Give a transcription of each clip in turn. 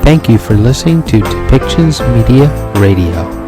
Thank you for listening to Depictions Media Radio.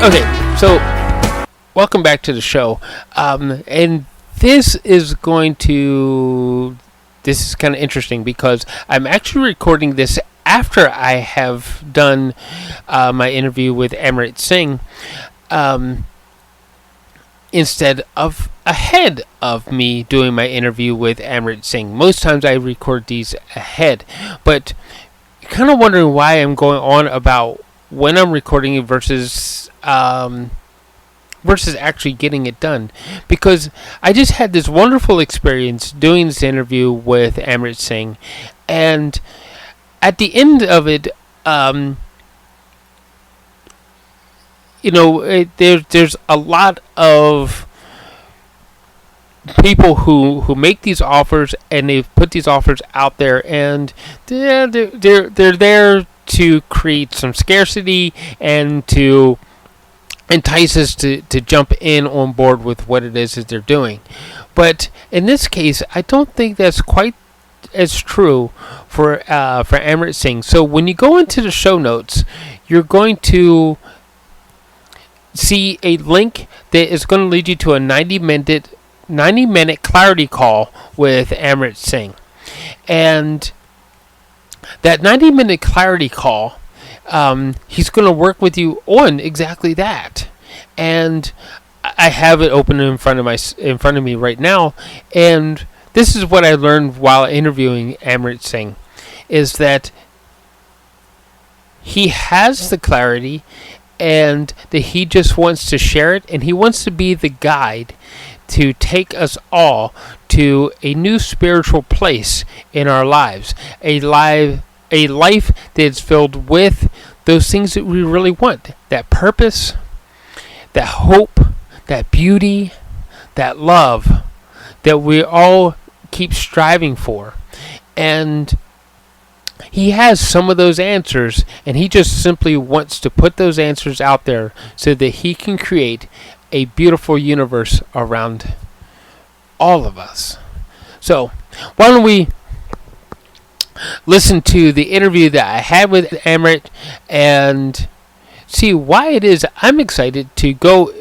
Okay, so welcome back to the show, and this is kind of interesting because I'm actually recording this after I have done my interview with Amrit Singh, instead of ahead of me doing my interview with Amrit Singh. Most times I record these ahead, but you're kind of wondering why I'm going on about when I'm recording it versus actually getting it done, because I just had this wonderful experience doing this interview with Amrit Singh, and at the end of it, there's a lot of people who make these offers, and they've put these offers out there, and they're there to create some scarcity and to entice us to jump in on board with what it is that they're doing. But in this case, I don't think that's quite as true for Amrit Singh. So when you go into the show notes, you're going to see a link that is going to lead you to a 90-minute clarity call with Amrit Singh. And that 90-minute clarity call, he's going to work with you on exactly that. And I have it open in front of me right now. And this is what I learned while interviewing Amrit Singh, is that he has the clarity and that he just wants to share it, and he wants to be the guide to take us all to a new spiritual place in our lives, a life that's filled with those things that we really want, that purpose, that hope, that beauty, that love that we all keep striving for. And he has some of those answers, and he just simply wants to put those answers out there so that he can create a beautiful universe around all of us. So why don't we listen to the interview that I had with Amrit and see why it is I'm excited to go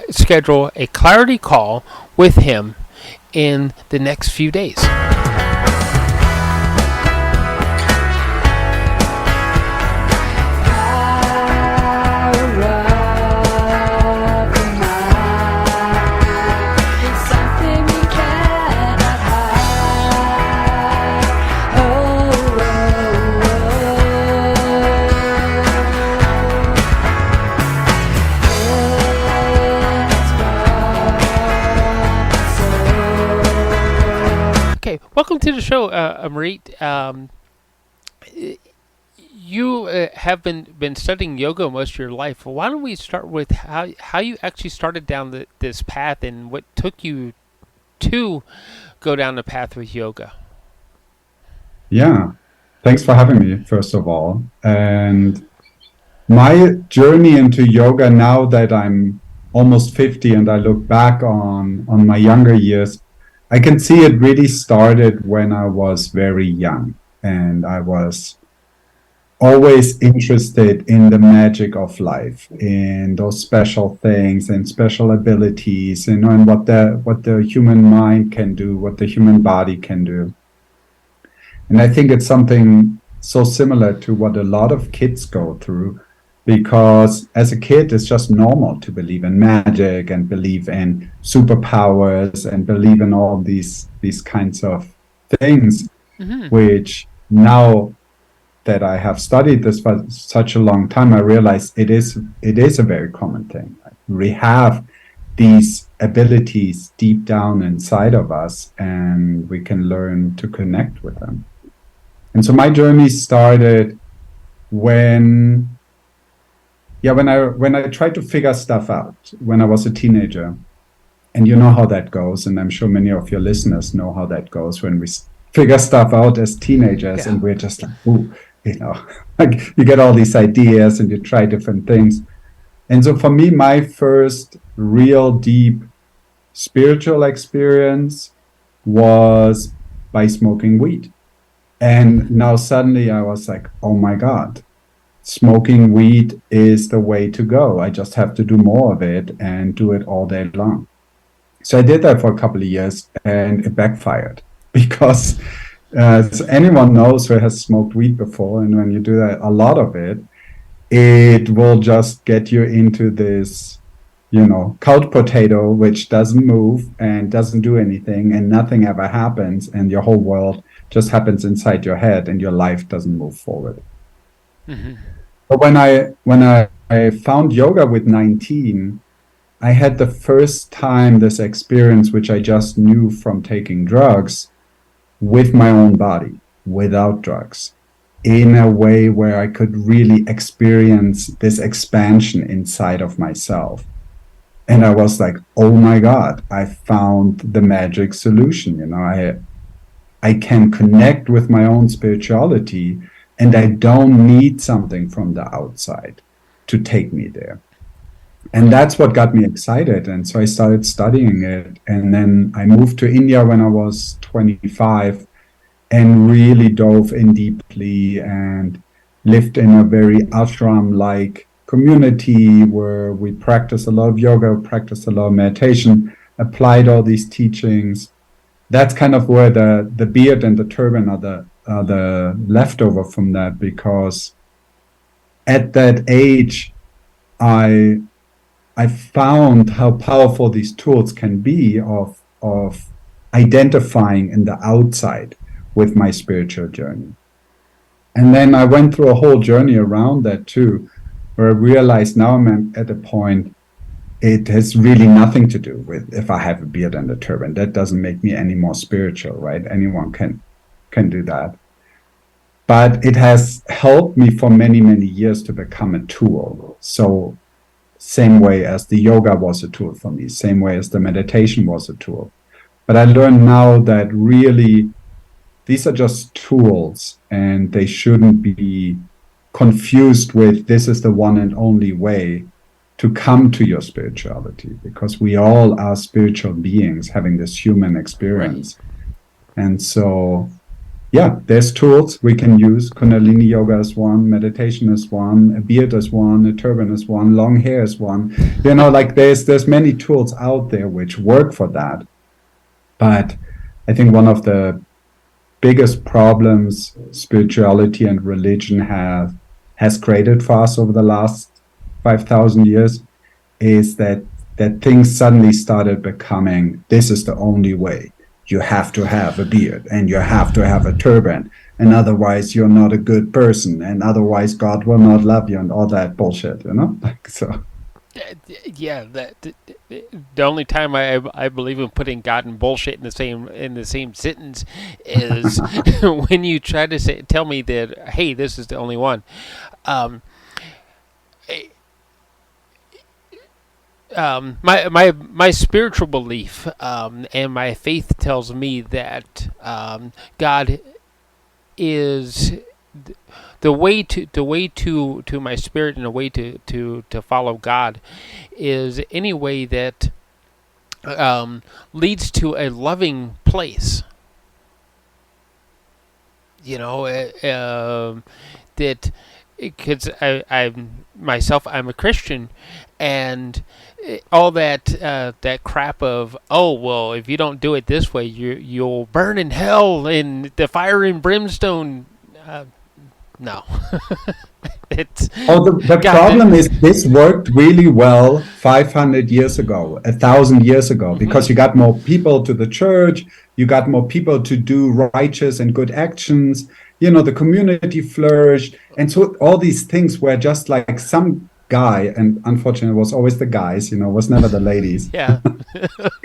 schedule a clarity call with him in the next few days. Welcome to the show, Amrit. You have been studying yoga most of your life. Why don't we start with how you actually started down this path and what took you to go down the path with yoga? Yeah, thanks for having me, first of all. And My journey into yoga, now that I'm almost 50 and I look back on my younger years, I can see it really started when I was very young, and I was always interested in the magic of life, in those special things and special abilities, and what the human mind can do, what the human body can do. And I think it's something so similar to what a lot of kids go through, because as a kid, it's just normal to believe in magic and believe in superpowers and believe in all these kinds of things, Hmm. which now that I have studied this for such a long time, I realize it is a very common thing. We have these abilities deep down inside of us, and we can learn to connect with them. And so my journey started when, yeah, when I tried to figure stuff out when I was a teenager. And you know how that goes, and I'm sure many of your listeners know how that goes when we figure stuff out as teenagers, Yeah. and we're just like, ooh, you know, like you get all these ideas and you try different things. And so for me, my first real deep spiritual experience was by smoking weed. And now suddenly I was like, oh my God, smoking weed is the way to go. I just have to do more of it and do it all day long. So I did that for a couple of years, and it backfired because as anyone knows who has smoked weed before, and when you do that, a lot of it, it will just get you into this, couch potato, which doesn't move and doesn't do anything, and nothing ever happens, and your whole world just happens inside your head, and your life doesn't move forward. Hmm. But when I found yoga with 19, I had the first time this experience, which I just knew from taking drugs, with my own body, without drugs, in a way where I could really experience this expansion inside of myself. And I was like, oh my God, I found the magic solution. I can connect with my own spirituality, and I don't need something from the outside to take me there. And that's what got me excited. And so I started studying it. And then I moved to India when I was 25 and really dove in deeply and lived in a very ashram like community where we practiced a lot of yoga, practiced a lot of meditation, applied all these teachings. That's kind of where the beard and the turban are the leftover from that, because at that age, I I found how powerful these tools can be of identifying in the outside with my spiritual journey. And then I went through a whole journey around that too, where I realized now I'm at a point, it has really nothing to do with if I have a beard and a turban. That doesn't make me any more spiritual, right? Anyone can do that. But it has helped me for many, many years to become a tool. So same way as the yoga was a tool for me, same way as the meditation was a tool. But I learned now that really these are just tools, and they shouldn't be confused with this is the one and only way to come to your spirituality, because we all are spiritual beings having this human Right. experience. And so yeah, there's tools we can use. Kundalini Yoga is one, meditation is one, a beard is one, a turban is one, long hair is one. Like there's many tools out there which work for that. But I think one of the biggest problems spirituality and religion has created for us over the last 5,000 years is that things suddenly started becoming, this is the only way. You have to have a beard and you have to have a turban, and otherwise you're not a good person, and otherwise God will not love you, and all that bullshit, like so. Yeah, the only time I believe in putting God and bullshit in the same sentence is when you try to tell me that, hey, this is the only one. Um, my spiritual belief and my faith tells me that God is the way to my spirit and the way to follow God is any way that leads to a loving place. You know, that because I myself I'm a Christian, and all that crap of, oh well, if you don't do it this way, you'll burn in hell in the fire and brimstone. Uh, no, it's Oh, the got problem to. is this worked really well 500 years ago, 1,000 years ago, Hmm. because you got more people to the church, you got more people to do righteous and good actions, the community flourished. And so all these things were just like some guy, and unfortunately it was always the guys, it was never the ladies, Yeah.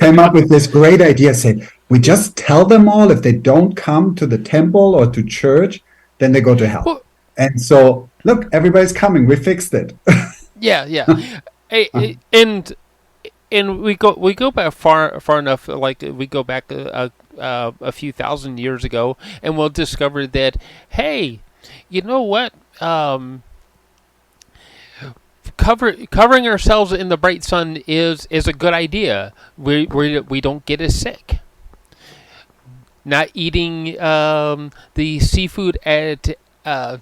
came up with this great idea, said, we just tell them all if they don't come to the temple or to church, then they go to hell. Well, And so, look, everybody's coming. We fixed it. yeah, yeah. And we go back far enough. Like we go back a few thousand years ago, and we'll discover that, hey, you know what? Covering ourselves in the bright sun is a good idea. We don't get as sick. Not eating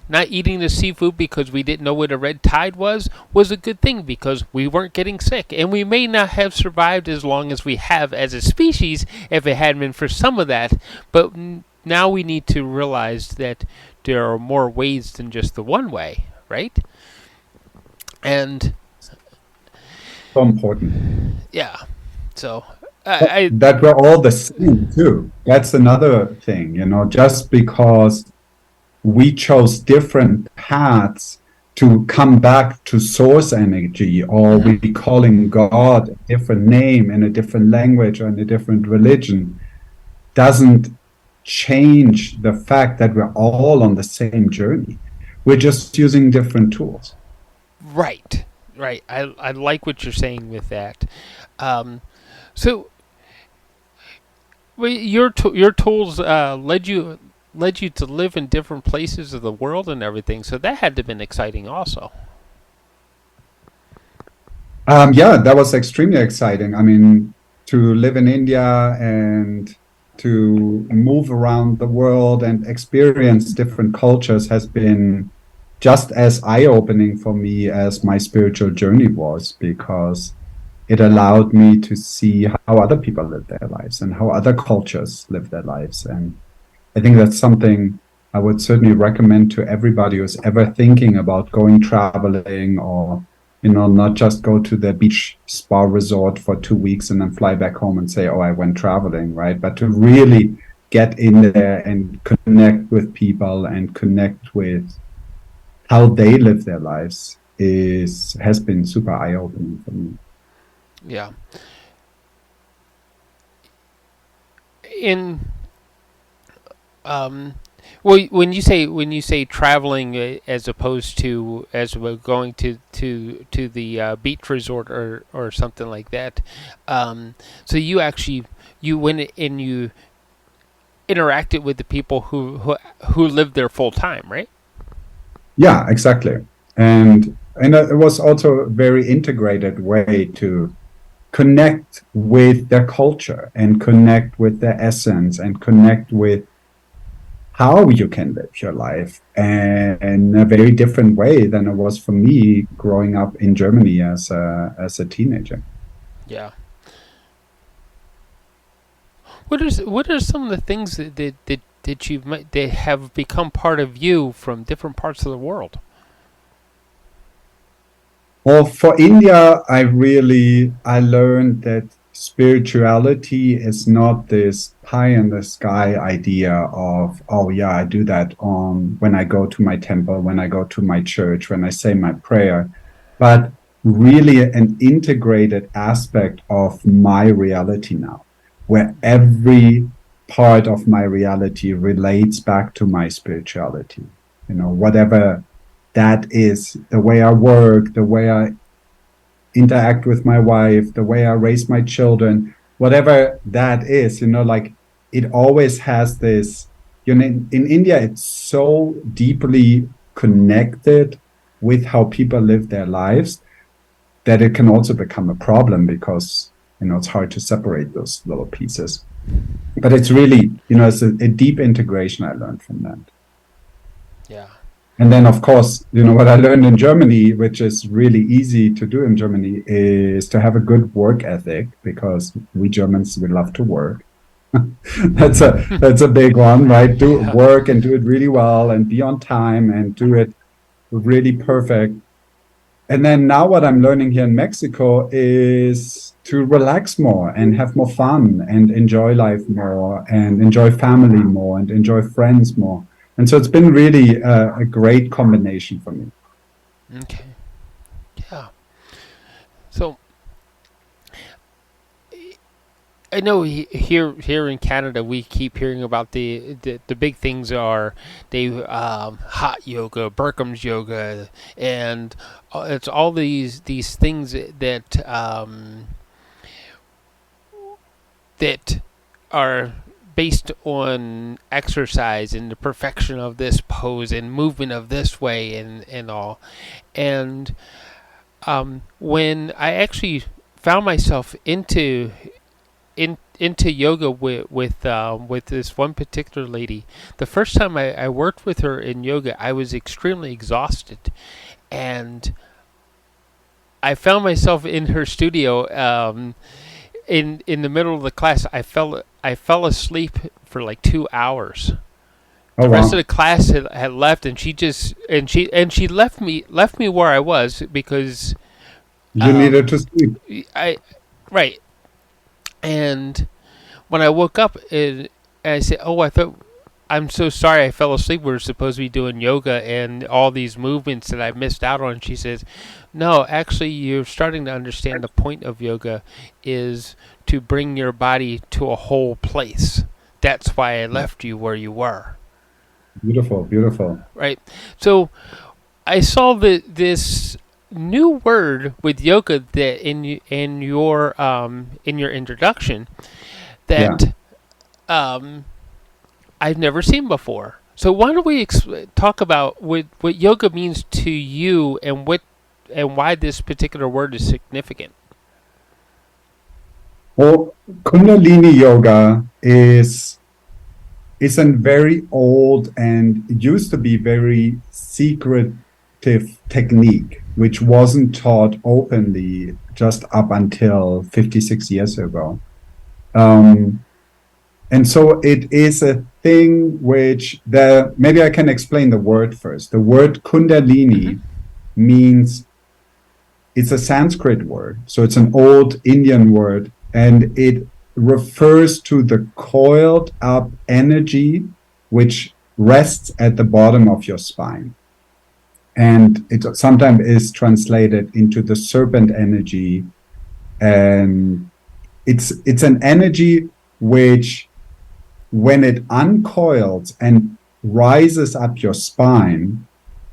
not eating the seafood because we didn't know what a red tide was a good thing because we weren't getting sick, and we may not have survived as long as we have as a species if it hadn't been for some of that. But now we need to realize that there are more ways than just the one way, right? And So important. yeah, so I That we're all the same, too. That's another thing, just because we chose different paths to come back to source energy, or mhm. we calling God a different name in a different language or in a different religion, doesn't change the fact that we're all on the same journey. We're just using different tools. Right, right. I like what you're saying with that. Um, so your tools led you to live in different places of the world and everything. So that had to have been exciting, also. Yeah, that was extremely exciting. I mean, to live in India and to move around the world and experience different cultures has been just as eye-opening for me as my spiritual journey was, because it allowed me to see how other people live their lives and how other cultures live their lives. And I think that's something I would certainly recommend to everybody who's ever thinking about going traveling, or, not just go to the beach spa resort for 2 weeks and then fly back home and say, oh, I went traveling, right? But to really get in there and connect with people and connect with how they live their lives has been super eye-opening for me. Yeah. In um, well, when you say traveling, as opposed to as we're going to the beach resort or something like that, so you went and you interacted with the people who lived there full time, right? Yeah, exactly. And it was also a very integrated way to connect with their culture and connect with their essence and connect with how you can live your life in a very different way than it was for me growing up in Germany as a teenager. Yeah. What are some of the things that have become part of you from different parts of the world? Well, for India, I learned that spirituality is not this pie in the sky idea of, oh yeah, I do that on when I go to my temple, when I go to my church, when I say my prayer, but really an integrated aspect of my reality now, where every part of my reality relates back to my spirituality. Whatever that is, the way I work, the way I interact with my wife, the way I raise my children, whatever that is, like, it always has this in India, it's so deeply connected with how people live their lives that it can also become a problem because, it's hard to separate those little pieces. But it's really, it's a deep integration I learned from that. Yeah. And then, of course, what I learned in Germany, which is really easy to do in Germany, is to have a good work ethic, because we Germans, we love to work. That's a big one, right? Do Yeah. work and do it really well and be on time and do it really perfect. And then now what I'm learning here in Mexico is to relax more and have more fun and enjoy life more and enjoy family more and enjoy friends more. And so it's been really a great combination for me. Okay. Yeah. So I know here in Canada we keep hearing about the big things are hot yoga, Berkham's yoga, and it's all these things that are based on exercise and the perfection of this pose and movement of this way and all. And when I actually found myself into yoga with this one particular lady, the first time I worked with her in yoga, I was extremely exhausted, and I found myself in her studio. In the middle of the class, I fell asleep for like 2 hours. Oh, The rest of wow. the class had left, and she left me where I was because You needed um, to sleep. I right. And when I woke up, I said, "Oh, I'm so sorry I fell asleep. We were supposed to be doing yoga and all these movements that I missed out on." She says, "No, actually, you're starting to understand the point of yoga is to bring your body to a whole place. That's why I left you where you were." Beautiful, beautiful. Right. So I saw this new word with yoga that in your introduction Yeah. that I've never seen before. So why don't we talk about what yoga means to you and why this particular word is significant? Well, Kundalini Yoga is a very old and used to be very secretive technique, which wasn't taught openly just up until 56 years ago. Um, and so it is a thing which maybe I can explain the word first. The word Mm-hmm. Kundalini means, it's a Sanskrit word. So it's an old Indian word, and it refers to the coiled up energy which rests at the bottom of your spine. And it sometimes is translated into the serpent energy. And it's an energy which, when it uncoils and rises up your spine,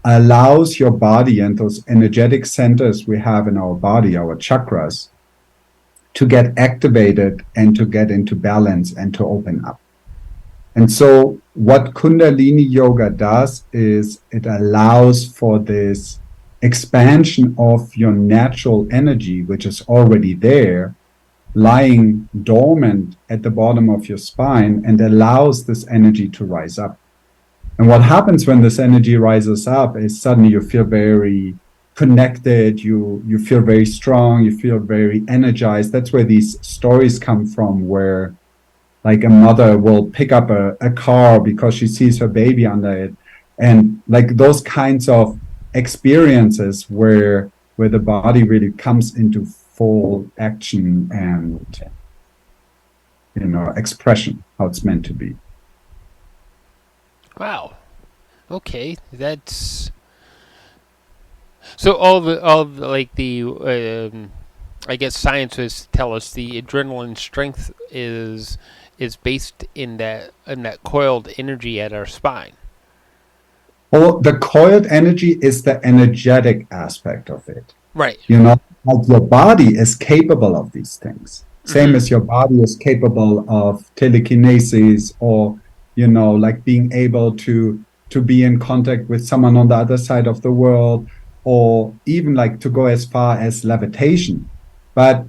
allows your body and those energetic centers we have in our body, our chakras, to get activated and to get into balance and to open up. And so what Kundalini Yoga does is it allows for this expansion of your natural energy, which is already there, lying dormant at the bottom of your spine, and allows this energy to rise up. And what happens when this energy rises up is suddenly you feel very connected, you feel very strong, you feel very energized. That's where these stories come from, where like a mother will pick up a car because she sees her baby under it. And like those kinds of experiences where the body really comes into full action and expression, how it's meant to be. Wow. Okay, that's so like the I guess scientists tell us the adrenaline strength is based in that coiled energy at our spine. Well, the coiled energy is the energetic aspect of it. Right. Like your body is capable of these things. Same Mm-hmm. as your body is capable of telekinesis or like being able to be in contact with someone on the other side of the world, or even like to go as far as levitation. But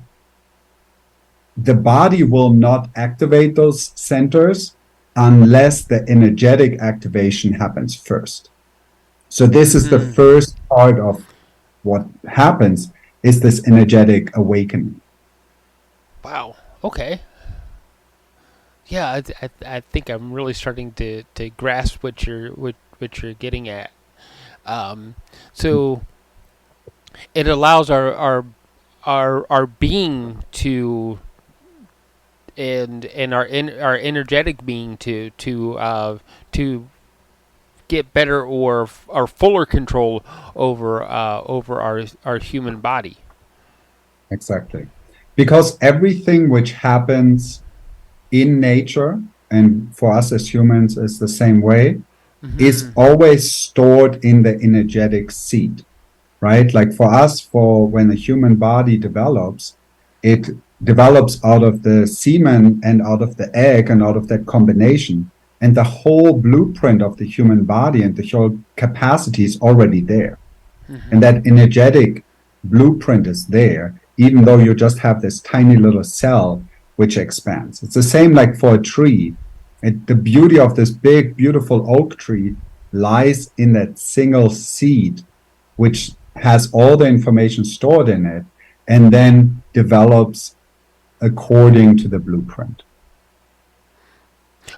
the body will not activate those centers unless the energetic activation happens first. So this is the Mm-hmm. first part of what happens, is this energetic awakening. Wow. Okay. Yeah, I think I'm really starting to grasp what you're getting at. Um, so it allows our being to and our energetic being to get better or fuller control over our human body. Exactly. Because everything which happens in nature, and for us as humans is the same way, is Mm-hmm. always stored in the energetic seed, right? Like for us, for when a human body develops, it develops out of the semen and out of the egg and out of that combination. And the whole blueprint of the human body and the whole capacity is already there. And Mm-hmm. that energetic blueprint is there, even though you just have this tiny little cell which expands. It's the same like for a tree. The beauty of this big, beautiful oak tree lies in that single seed, which has all the information stored in it and then develops according to the blueprint.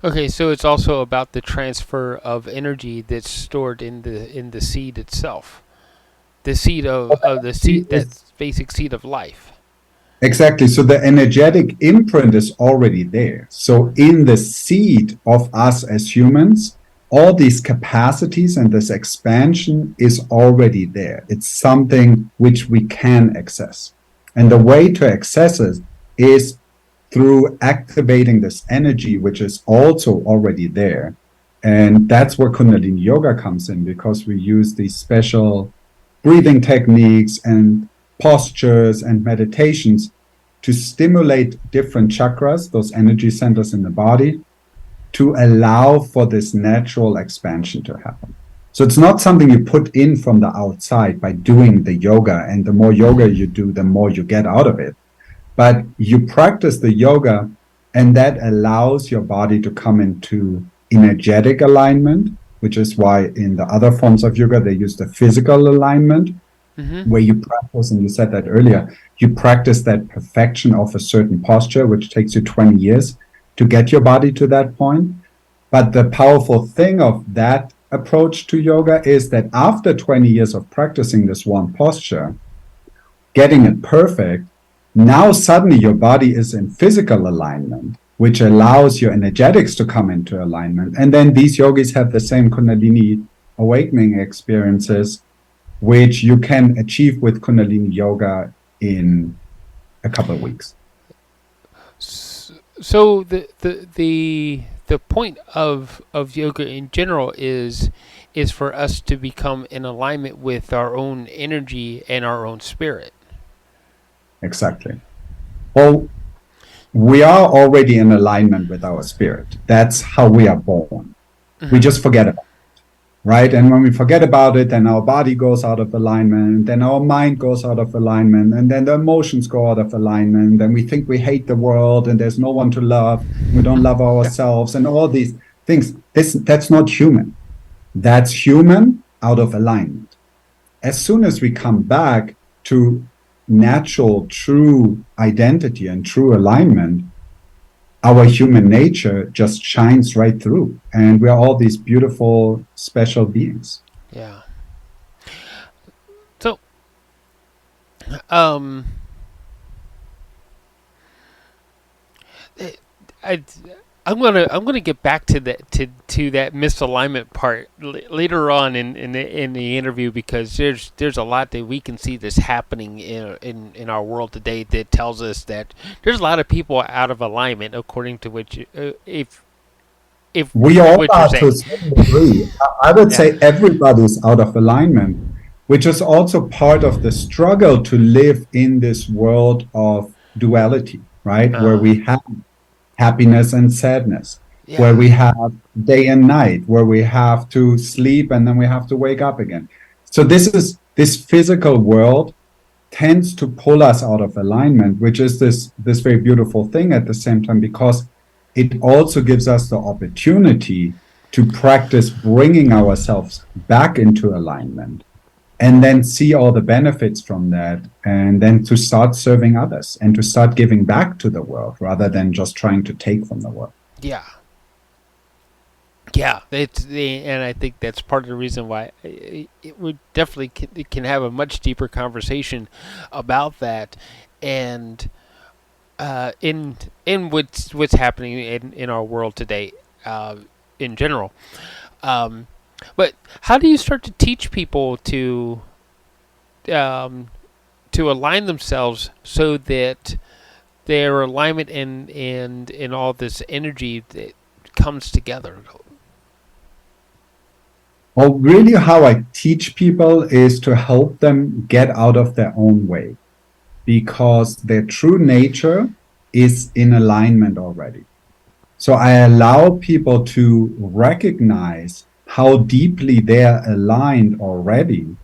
Okay, so it's also about the transfer of energy that's stored in the seed itself. The seed of the seed, that basic seed of life. Exactly. So the energetic imprint is already there. So in the seed of us as humans, all these capacities and this expansion is already there. It's something which we can access. And the way to access it is through activating this energy, which is also already there. And that's where Kundalini Yoga comes in, because we use these special breathing techniques and postures and meditations to stimulate different chakras, those energy centers in the body, to allow for this natural expansion to happen. So it's not something you put in from the outside by doing the yoga. And the more yoga you do, the more you get out of it. But you practice the yoga, and that allows your body to come into energetic alignment, which is why in the other forms of yoga, they use the physical alignment, Mm-hmm. where you practice, and you said that earlier, you practice that perfection of a certain posture, which takes you 20 years to get your body to that point. But the powerful thing of that approach to yoga is that after 20 years of practicing this one posture, getting it perfect, now suddenly your body is in physical alignment, which allows your energetics to come into alignment. And then these yogis have the same Kundalini awakening experiences, which you can achieve with Kundalini Yoga in a couple of weeks. So the point of yoga in general is for us to become in alignment with our own energy and our own spirit. Exactly. Well, we are already in alignment with our spirit. That's how we are born. We Mm-hmm. just forget about it, right? And when we forget about it, then our body goes out of alignment, then our mind goes out of alignment, and then the emotions go out of alignment. Then we think we hate the world and there's no one to love. We don't love Yeah. ourselves and all these things. That's not human. That's human out of alignment. As soon as we come back to natural, true identity and true alignment, our human nature just shines right through. And we're all these beautiful, special beings. Yeah. So, um, I I'm gonna get back to that to that misalignment part later on in the interview, because there's a lot that we can see that's happening in our world today that tells us that there's a lot of people out of alignment, according to which if We all what you're are to a saying. certain degree. I would Yeah. say everybody's out of alignment, which is also part of the struggle to live in this world of duality, right? Where Uh, we have happiness and sadness. where Yeah. we have day and night, where we have to sleep and then we have to wake up again. So this physical world tends to pull us out of alignment, which is this very beautiful thing at the same time, because it also gives us the opportunity to practice bringing ourselves back into alignment and then see all the benefits from that, and then to start serving others and to start giving back to the world rather than just trying to take from the world. Yeah. Yeah, and I think that's part of the reason why we definitely can have a much deeper conversation about that, and in what's happening in our world today, uh, in general. Um, but how do you start to teach people um, to align themselves so that their alignment and all this energy that comes together? Well, really, how I teach people is to help them get out of their own way, because their true nature is in alignment already. So I allow people to recognize how deeply they're aligned already.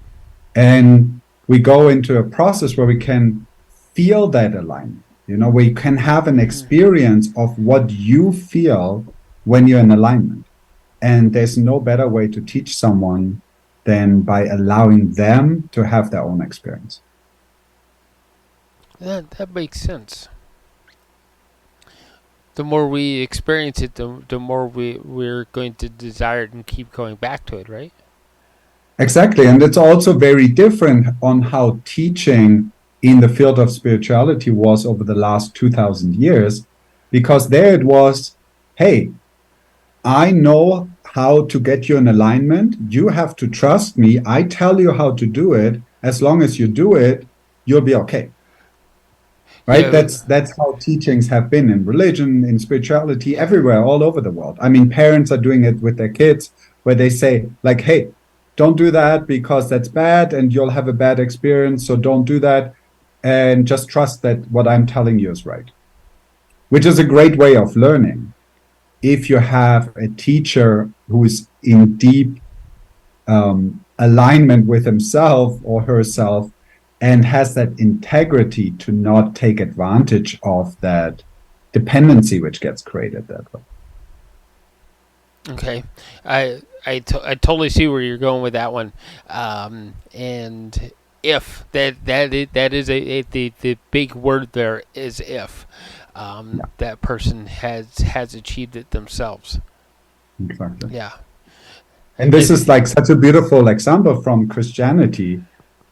And we go into a process where we can feel that alignment. We can have an Mm-hmm. experience of what you feel when you're in alignment. And there's no better way to teach someone than by allowing them to have their own experience. That makes sense. The more we experience it, the more we're going to desire it and keep going back to it, right? Exactly. And it's also very different on how teaching in the field of spirituality was over the last 2000 years, because there it was, hey, I know how to get you in alignment. You have to trust me. I tell you how to do it. As long as you do it, you'll be okay. Right? Yeah. That's how teachings have been in religion, in spirituality, everywhere, all over the world. I mean, parents are doing it with their kids, where they say, like, hey, don't do that because that's bad and you'll have a bad experience. So don't do that. And just trust that what I'm telling you is right, which is a great way of learning. If you have a teacher who is in deep alignment with himself or herself and has that integrity to not take advantage of that dependency which gets created that way. Okay. I totally see where you're going with that one. And if that is the big word there is if Yeah, that person has achieved it themselves. exactly. Yeah. And this Is is like such a beautiful example from Christianity.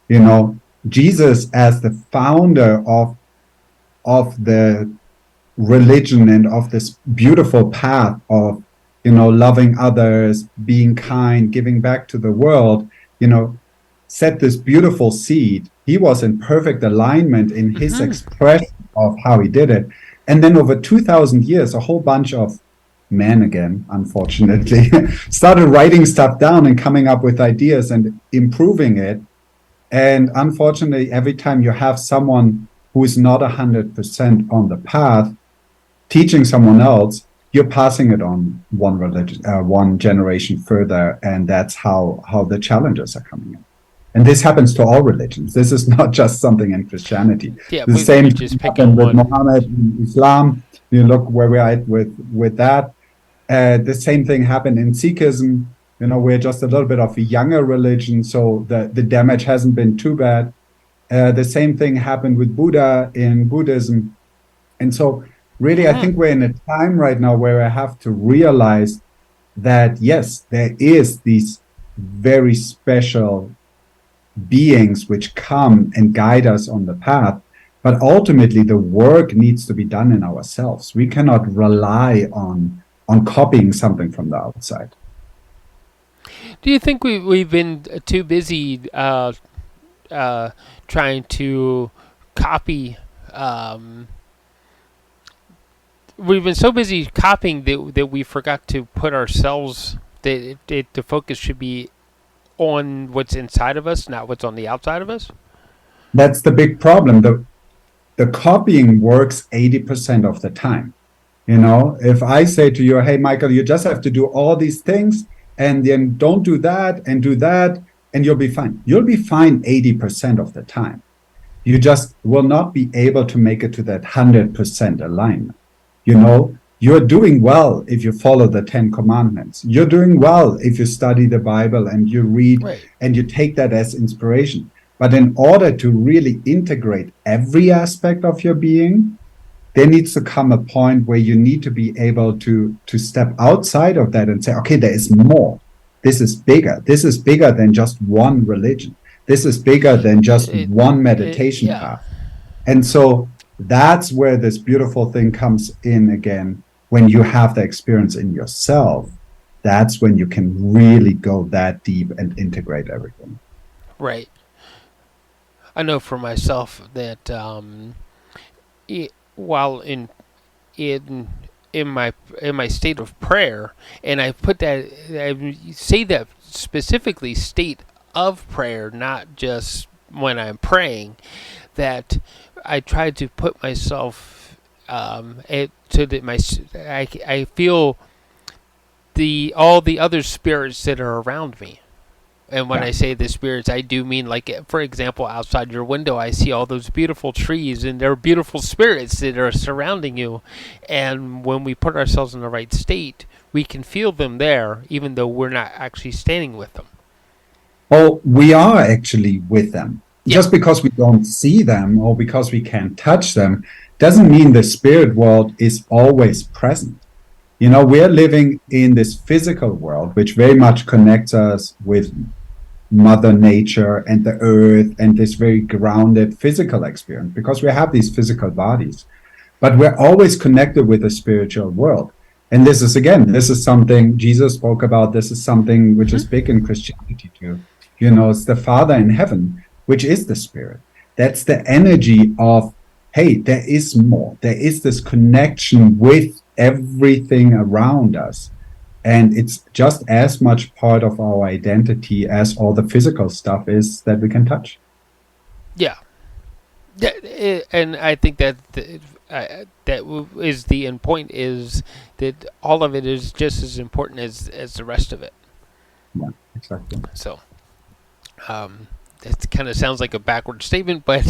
You know, Jesus as the founder of the religion and of this beautiful path of loving others, being kind, giving back to the world, set this beautiful seed. He was in perfect alignment in his mm-hmm. expression of how he did it. And then over 2000 years, a whole bunch of men, again unfortunately, started writing stuff down and coming up with ideas and improving it. And unfortunately, every time you have someone who is not 100% on the path teaching someone else, you're passing it on one religion, one generation further, and that's how the challenges are coming in. And this happens to all religions. This is not just something in Christianity. Yeah, The we same just thing picking happened with one. Muhammad in Islam. You look where we're at with that. The same thing happened in Sikhism. We're just a little bit of a younger religion, so the damage hasn't been too bad. The same thing happened with Buddha in Buddhism. And so, really, I Mm-hmm. think we're in a time right now where I have to realize that, yes, there is these very special beings which come and guide us on the path. But ultimately, the work needs to be done in ourselves. We cannot rely on copying something from the outside. Do you think we've been too busy uh, trying to copy? Um, we've been so busy copying that we forgot to put ourselves. The focus should be on what's inside of us, not what's on the outside of us. That's the big problem. The copying works 80% of the time. If I say to you, hey, Michael, you just have to do all these things and then don't do that and do that, and you'll be fine. You'll be fine 80% of the time. You just will not be able to make it to that 100% alignment. You're doing well if you follow the 10 commandments. You're doing well if you study the Bible and you read Right. and you take that as inspiration. But in order to really integrate every aspect of your being, there needs to come a point where you need to be able to step outside of that and say, okay, there is more. This is bigger. This is bigger than just one religion. This is bigger than just one meditation Yeah. path. And so that's where this beautiful thing comes in again. When you have the experience in yourself, that's when you can really go that deep and integrate everything. Right. I know for myself that while in in my state of prayer, and I say that specifically state of prayer, not just when I'm praying, that I try to put myself so that I feel all the other spirits that are around me. And when Yeah. I say the spirits, I do mean, like, for example, outside your window, I see all those beautiful trees, and there are beautiful spirits that are surrounding you. And when we put ourselves in the right state, we can feel them there, even though we're not actually standing with them. Oh, we are actually with them. Yeah. Just because we don't see them or because we can't touch them doesn't mean the spirit world is always present. We're living in this physical world, which very much connects us with Mother Nature and the earth and this very grounded physical experience because we have these physical bodies. But we're always connected with the spiritual world. And this is something Jesus spoke about. This is something which is big in Christianity too. It's the Father in heaven, which is the spirit. That's the energy of, hey, there is more. There is this connection with everything around us. And it's just as much part of our identity as all the physical stuff is that we can touch. Yeah. And I think that is the end point, is that all of it is just as important as the rest of it. Yeah, exactly. So, it kind of sounds like a backward statement, but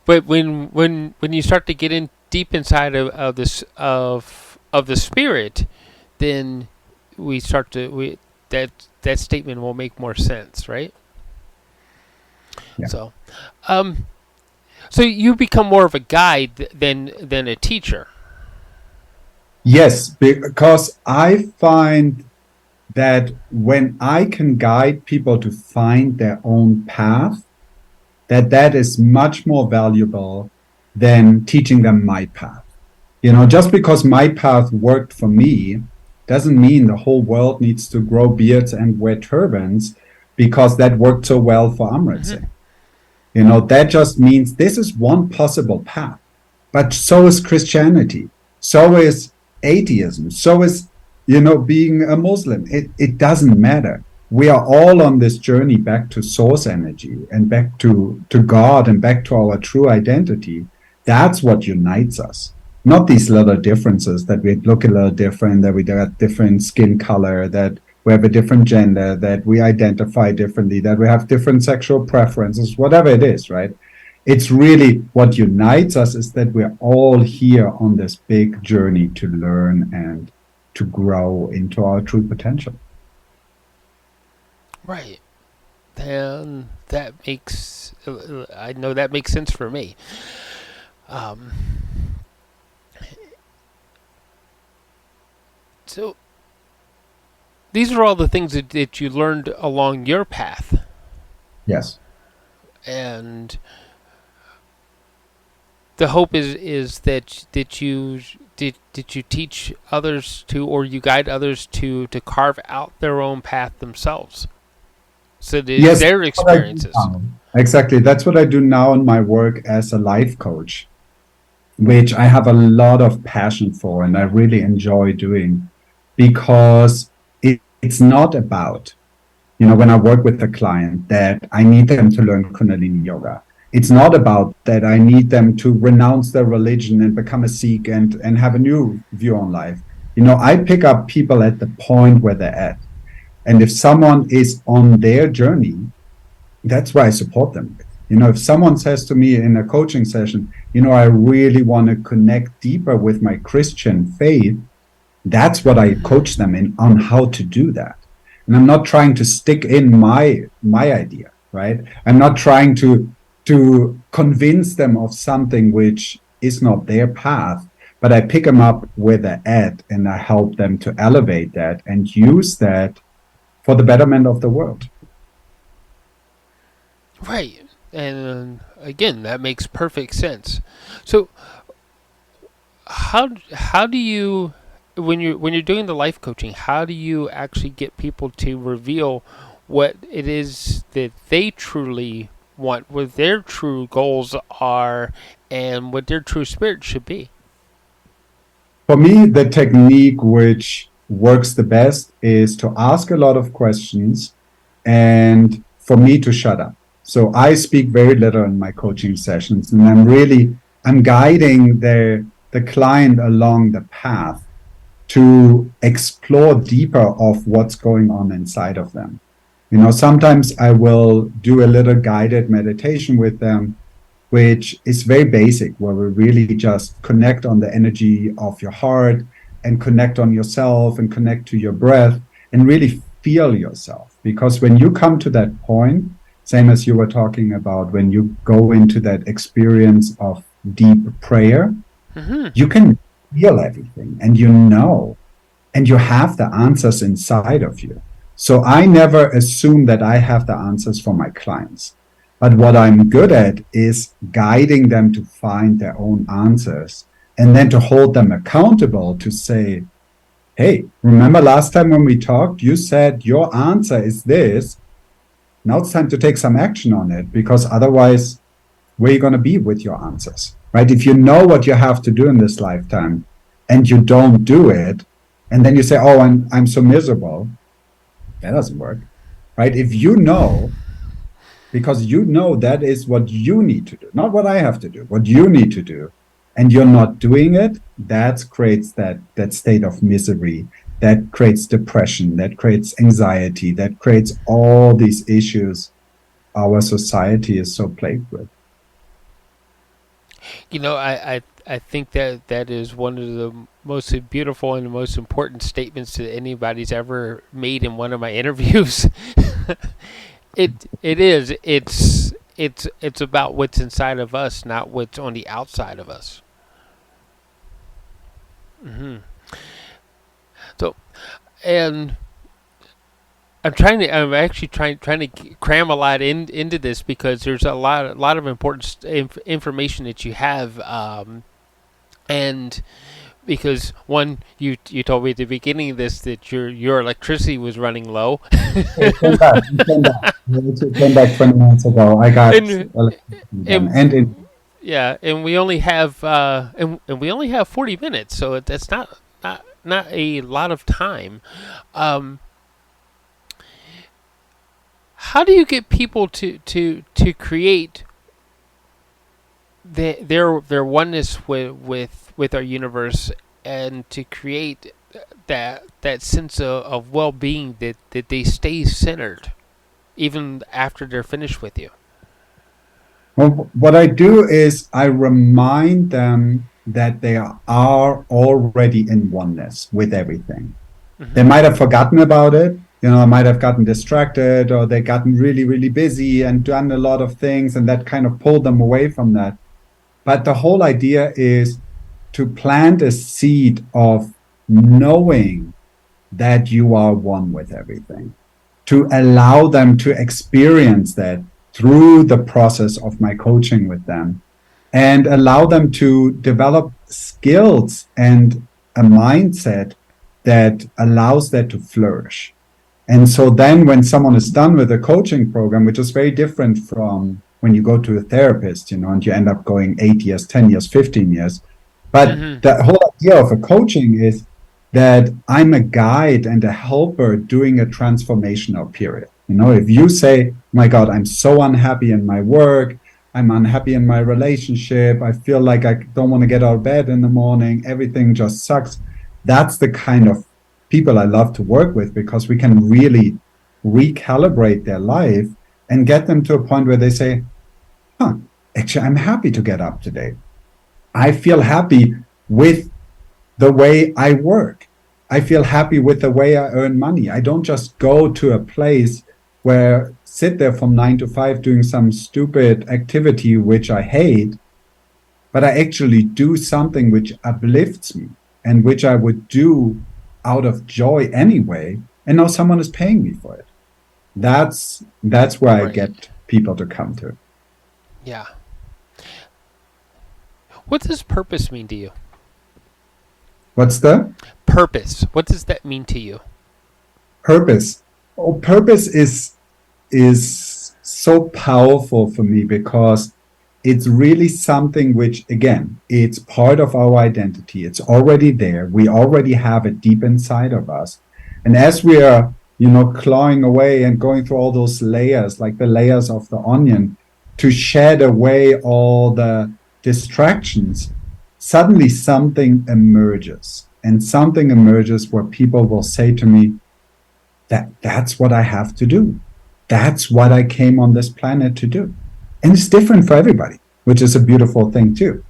but when you start to get in deep inside of this of the spirit, then that statement will make more sense, right? Yeah. So you become more of a guide than a teacher. Yes, because I find that when I can guide people to find their own path, that is much more valuable than teaching them my path. Just because my path worked for me doesn't mean the whole world needs to grow beards and wear turbans because that worked so well for Amrit Singh. That just means this is one possible path. But so is Christianity. So is atheism. So is, being a Muslim. It doesn't matter. We are all on this journey back to source energy and back to God and back to our true identity. That's what unites us. Not these little differences that we look a little different, that we have different skin color, that we have a different gender, that we identify differently, that we have different sexual preferences, whatever it is, right? It's really what unites us is that we're all here on this big journey to learn and to grow into our true potential. Right. Then I know that makes sense for me. So these are all the things that you learned along your path. Yes. And the hope is that you teach others to, or you guide others to carve out their own path themselves. So Yes, their experiences. Exactly. That's what I do now in my work as a life coach, which I have a lot of passion for and I really enjoy doing because it's not about, when I work with a client that I need them to learn Kundalini Yoga. It's not about that I need them to renounce their religion and become a Sikh and have a new view on life. I pick up people at the point where they're at. And if someone is on their journey, that's where I support them with. If someone says to me in a coaching session, I really want to connect deeper with my Christian faith, that's what I coach them in on how to do that. And I'm not trying to stick in my idea, right? I'm not trying to convince them of something which is not their path, but I pick them up where they're at and I help them to elevate that and use that for the betterment of the world. Right. And again, that makes perfect sense. So how do you, when you're doing the life coaching, how do you actually get people to reveal what it is that they truly want, what their true goals are, and what their true spirit should be? For me, the technique which works the best is to ask a lot of questions and for me to shut up. So I speak very little in my coaching sessions, and I'm guiding the client along the path to explore deeper of what's going on inside of them. Sometimes I will do a little guided meditation with them, which is very basic, where we really just connect on the energy of your heart and connect on yourself and connect to your breath and really feel yourself. Because when you come to that point, same as you were talking about, when you go into that experience of deep prayer, you can feel everything and and you have the answers inside of you. So I never assume that I have the answers for my clients. But what I'm good at is guiding them to find their own answers and then to hold them accountable to say, hey, remember last time when we talked, you said your answer is this. Now it's time to take some action on it, because otherwise, where are you going to be with your answers, right? If you know what you have to do in this lifetime and you don't do it, and then you say, oh, I'm so miserable, that doesn't work, right? If you know, because that is what you need to do, not what I have to do, what you need to do, and you're not doing it, that creates that state of misery, that creates depression, that creates anxiety, that creates all these issues our society is so plagued with. I think that is one of the most beautiful and the most important statements that anybody's ever made in one of my interviews. It is. It's about what's inside of us, not what's on the outside of us. So, and I'm actually trying to cram a lot into this, because there's a lot of important information that you have, and because one, you told me at the beginning of this that your electricity was running low. It came back. It came back 20 minutes ago. I got and yeah, and we only have and we only have 40 minutes, so that's not a lot of time. How do you get people to create their oneness with our universe, and to create that sense of well-being, that they stay centered even after they're finished with you? Well, what I do is I remind them that they are already in oneness with everything. They might have forgotten about it. They might have gotten distracted, or they gotten really, really busy and done a lot of things, and that kind of pulled them away from that. But the whole idea is to plant a seed of knowing that you are one with everything, to allow them to experience that through the process of my coaching with them, and allow them to develop skills and a mindset that allows that to flourish. And so then when someone is done with a coaching program, which is very different from when you go to a therapist, and you end up going 8 years, 10 years, 15 years. But the whole idea of a coaching is that I'm a guide and a helper during a transformational period. If you say, my God, I'm so unhappy in my work, I'm unhappy in my relationship. I feel like I don't want to get out of bed in the morning. Everything just sucks. That's the kind of people I love to work with, because we can really recalibrate their life and get them to a point where they say, huh, actually, I'm happy to get up today. I feel happy with the way I work. I feel happy with the way I earn money. I don't just go to a place where sit there from 9 to 5 doing some stupid activity which I hate, but I actually do something which uplifts me and which I would do out of joy anyway, and now someone is paying me for it. That's where I Right. get people to come to. Yeah. What does purpose mean to you? What's the Purpose. What does that mean to you? purpose? Oh, purpose is so powerful for me, because it's really something which, again, it's part of our identity. It's already there. We already have it deep inside of us. And as we are, clawing away and going through all those layers, like the layers of the onion, to shed away all the distractions, suddenly something emerges. And something emerges where people will say to me, that's what I have to do. That's what I came on this planet to do. And it's different for everybody, which is a beautiful thing too.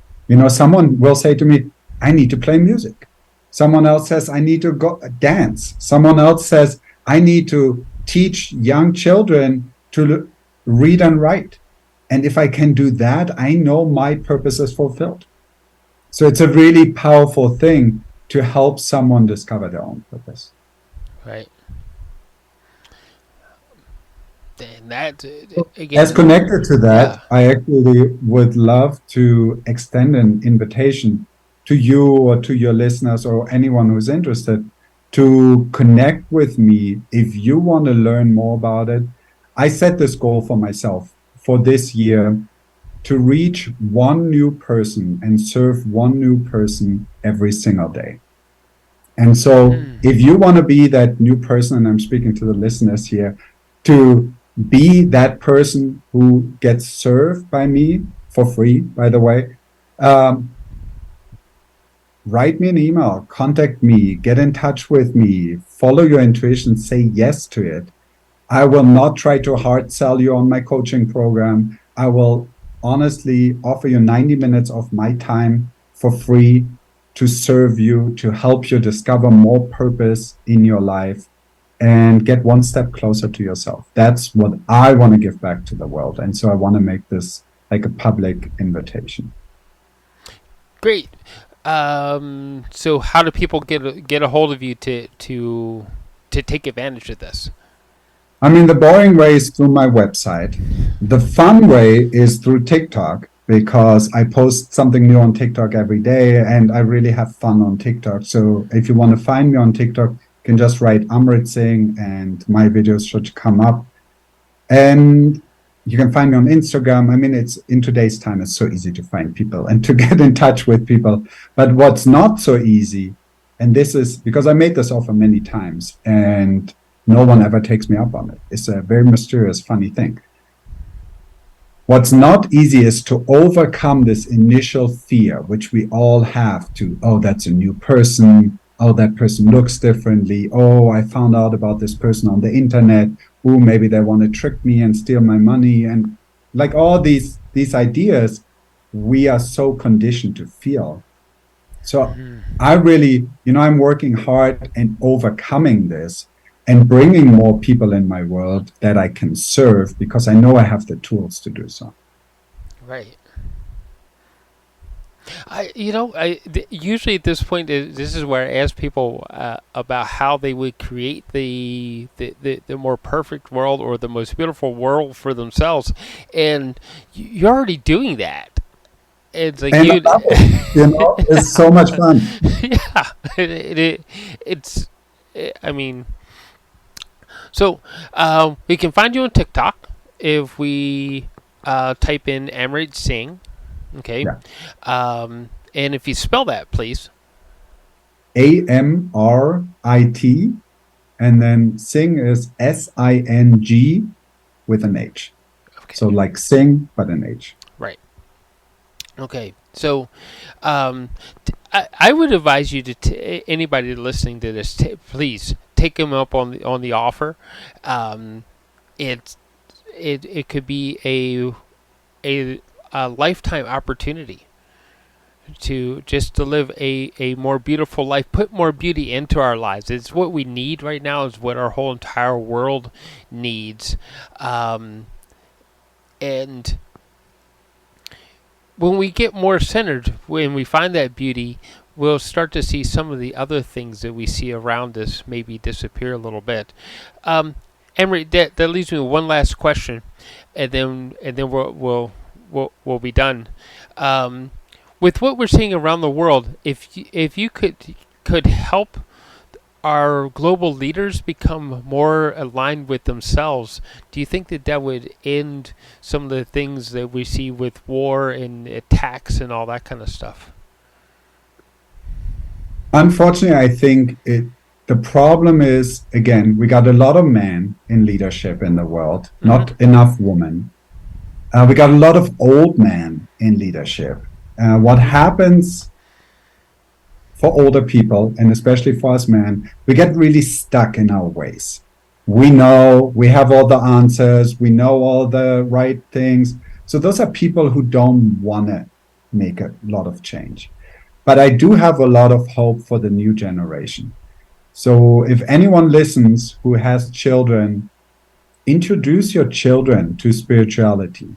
Someone will say to me, I need to play music. Someone else says, I need to go dance. Someone else says, I need to teach young children to read and write. And if I can do that, I know my purpose is fulfilled. So it's a really powerful thing to help someone discover their own purpose. Right. And that As again. connected to that, Yeah. I actually would love to extend an invitation to you or to your listeners or anyone who's interested to connect with me if you want to learn more about it. I set this goal for myself for this year to reach one new person and serve one new person every single day. And so, Mm. if you want to be that new person, and I'm speaking to the listeners here, to be that person who gets served by me for free, by the way, um, write me an email, contact me, get in touch with me, follow your intuition, say yes to it. I will not try to hard sell you on my coaching program. I will honestly offer you 90 minutes of my time for free to serve you, to help you discover more purpose in your life and get one step closer to yourself. That's what I want to give back to the world. And so I want to make this like a public invitation. Great. So how do people get a hold of you to take advantage of this? I mean, the boring way is through my website. The fun way is through TikTok, because I post something new on TikTok every day and I really have fun on TikTok. So if you want to find me on TikTok, you can just write Amrit Singh and my videos should come up. And you can find me on Instagram. I mean, it's in today's time, it's so easy to find people and to get in touch with people. But what's not so easy, and this is because I made this offer many times and no one ever takes me up on it. It's a very mysterious, funny thing. What's not easy is to overcome this initial fear, which we all have to, oh, that's a new person. Oh, that person looks differently. Oh, I found out about this person on the internet. Oh, maybe they want to trick me and steal my money. And like all these ideas, we are so conditioned to feel. So I really, I'm working hard and overcoming this and bringing more people in my world that I can serve, because I know I have the tools to do so. Right. Usually at this point, this is where I ask people about how they would create the more perfect world or the most beautiful world for themselves, and you're already doing that. It's like And I you, love it. It's so much fun. yeah. It's, I mean, so we can find you on TikTok if we type in Amrit Singh. Okay. Yeah. And if you spell that, please. Amrit, and then Sing is Sing with an H. Okay. So like sing, but an H. Right. Okay. So, I would advise you to anybody listening to this, please take him up on the offer. Um, it it could be a lifetime opportunity to just to live a more beautiful life, put more beauty into our lives. It's what we need right now. Is what our whole entire world needs, and when we get more centered, when we find that beauty, we'll start to see some of the other things that we see around us maybe disappear a little bit. Um, Emery, that leaves me with one last question, and then we'll be done. Um, with what we're seeing around the world, if you could help our global leaders become more aligned with themselves, do you think that that would end some of the things that we see with war and attacks and all that kind of stuff? Unfortunately, I think the problem is, again, we got a lot of men in leadership in the world, not enough women. We got a lot of old men in leadership. What happens for older people, and especially for us men, we get really stuck in our ways. We know we have all the answers, we know all the right things. So those are people who don't want to make a lot of change. But I do have a lot of hope for the new generation. So if anyone listens who has children, introduce your children to spirituality,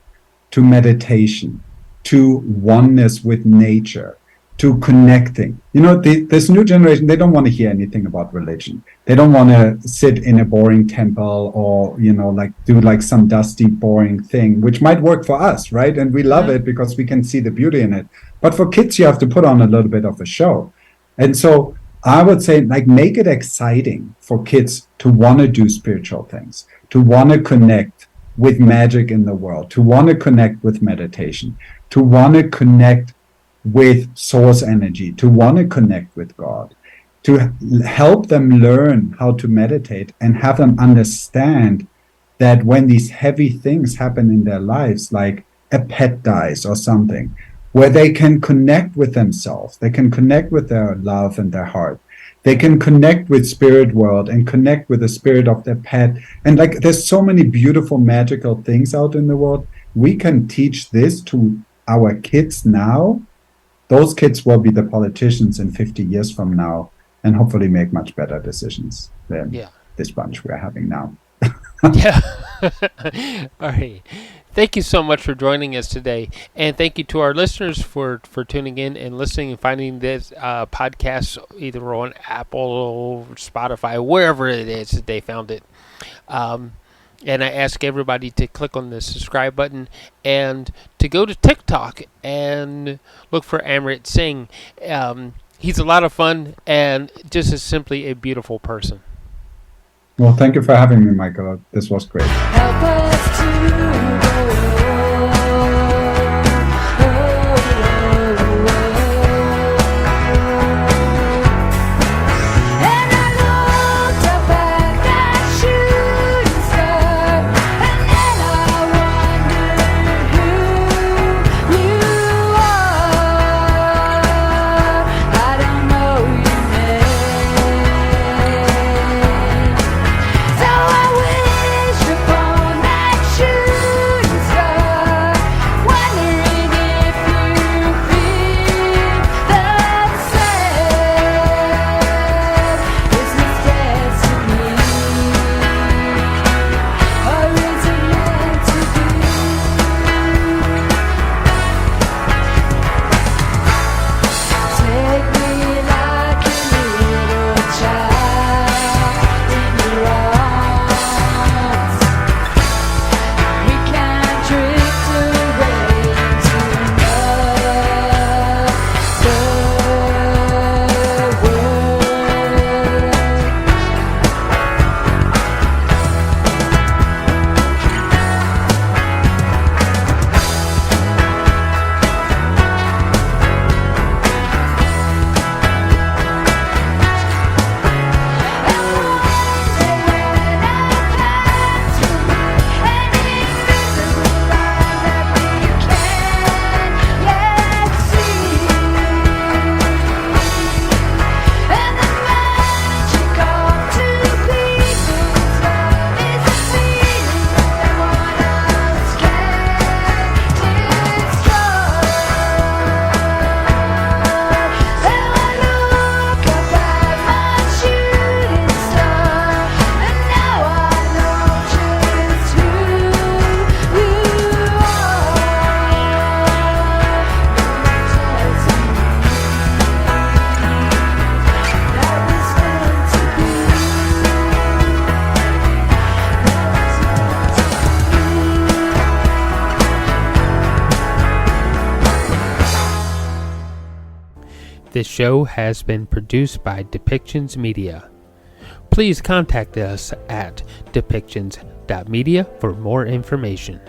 to meditation, to oneness with nature, to connecting. You know, this new generation, they don't want to hear anything about religion. They don't want to sit in a boring temple or, you know, like do like some dusty, boring thing, which might work for us, right? And we love it because we can see the beauty in it. But for kids, you have to put on a little bit of a show. And so I would say, like, make it exciting for kids to want to do spiritual things, to want to connect with magic in the world, to want to connect with meditation, to want to connect with source energy, to want to connect with God, to help them learn how to meditate and have them understand that when these heavy things happen in their lives, like a pet dies or something, where they can connect with themselves, they can connect with their love and their heart, they can connect with spirit world and connect with the spirit of their pet. And like, there's so many beautiful, magical things out in the world. We can teach this to our kids now. Those kids will be the politicians in 50 years from now and hopefully make much better decisions than this bunch we're having now. Yeah. All right. Thank you so much for joining us today. And thank you to our listeners for tuning in and listening and finding this podcast either on Apple, Spotify, wherever it is that they found it. And I ask everybody to click on the subscribe button and to go to TikTok and look for Amrit Singh. He's a lot of fun and just is simply a beautiful person. Well, thank you for having me, Michael. This was great. Help us to This show has been produced by Depictions Media. Please contact us at depictions.media for more information.